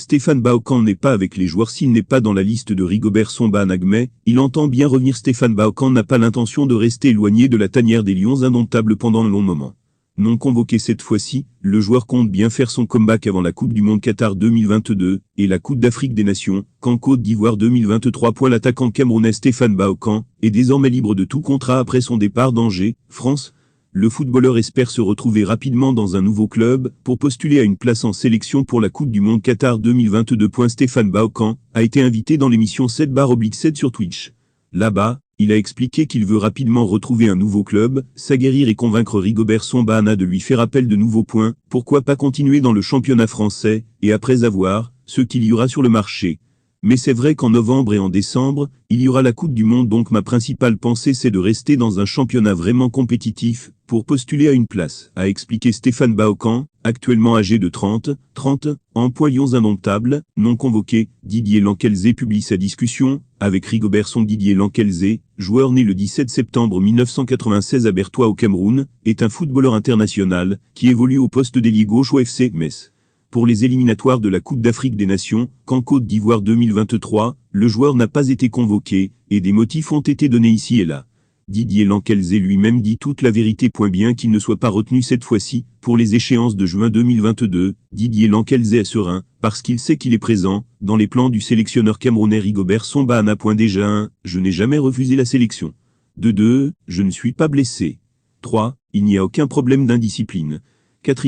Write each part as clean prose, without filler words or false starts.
Stéphane Bahocan n'est pas avec les joueurs s'il n'est pas dans la liste de Rigobert Songba à Nagmé, il entend bien revenir. Stéphane Bahocan n'a pas l'intention de rester éloigné de la tanière des Lions indomptables pendant un long moment. Non convoqué cette fois-ci, le joueur compte bien faire son comeback avant la Coupe du Monde Qatar 2022 et la Coupe d'Afrique des Nations, qu'en Côte d'Ivoire 2023. L'attaquant camerounais Stéphane Bahocan est désormais libre de tout contrat après son départ d'Angers, France. Le footballeur espère se retrouver rapidement dans un nouveau club pour postuler à une place en sélection pour la Coupe du Monde Qatar 2022. Stéphane Bahocan a été invité dans l'émission 7/7 sur Twitch. Là-bas, il a expliqué qu'il veut rapidement retrouver un nouveau club, s'aguerrir et convaincre Rigobert Songba de lui faire appel de nouveaux points, pourquoi pas continuer dans le championnat français, et après avoir ce qu'il y aura sur le marché. Mais c'est vrai qu'en novembre et en décembre, il y aura la Coupe du Monde, donc ma principale pensée c'est de rester dans un championnat vraiment compétitif, pour postuler à une place, a expliqué Stéphane Bahocan, actuellement âgé de 30 ans. Lions indomptables, non convoqué. Didier Lankelzé publie sa discussion avec Rigobert Songba. Didier Lankelzé, joueur né le 17 septembre 1996 à Bertois au Cameroun, est un footballeur international qui évolue au poste d'ailier gauche au FC Metz. Pour les éliminatoires de la Coupe d'Afrique des Nations, qu'en Côte d'Ivoire 2023, le joueur n'a pas été convoqué, et des motifs ont été donnés ici et là. Didier Lankelzé lui-même dit toute la vérité. Bien qu'il ne soit pas retenu cette fois-ci, pour les échéances de juin 2022, Didier Lankelzé est serein, parce qu'il sait qu'il est présent, dans les plans du sélectionneur camerounais Rigobert Songba. Déjà 1, je n'ai jamais refusé la sélection. 2, je ne suis pas blessé. 3, il n'y a aucun problème d'indiscipline. 4,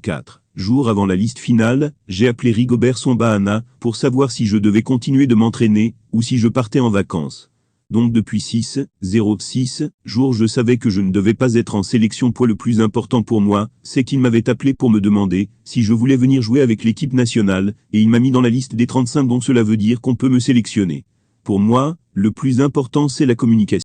04 jours avant la liste finale, j'ai appelé Rigobert Songba pour savoir si je devais continuer de m'entraîner, ou si je partais en vacances. Donc depuis 6 jours je savais que je ne devais pas être en sélection. Le plus important pour moi, c'est qu'il m'avait appelé pour me demander si je voulais venir jouer avec l'équipe nationale, et il m'a mis dans la liste des 35, donc cela veut dire qu'on peut me sélectionner. Pour moi, le plus important c'est la communication.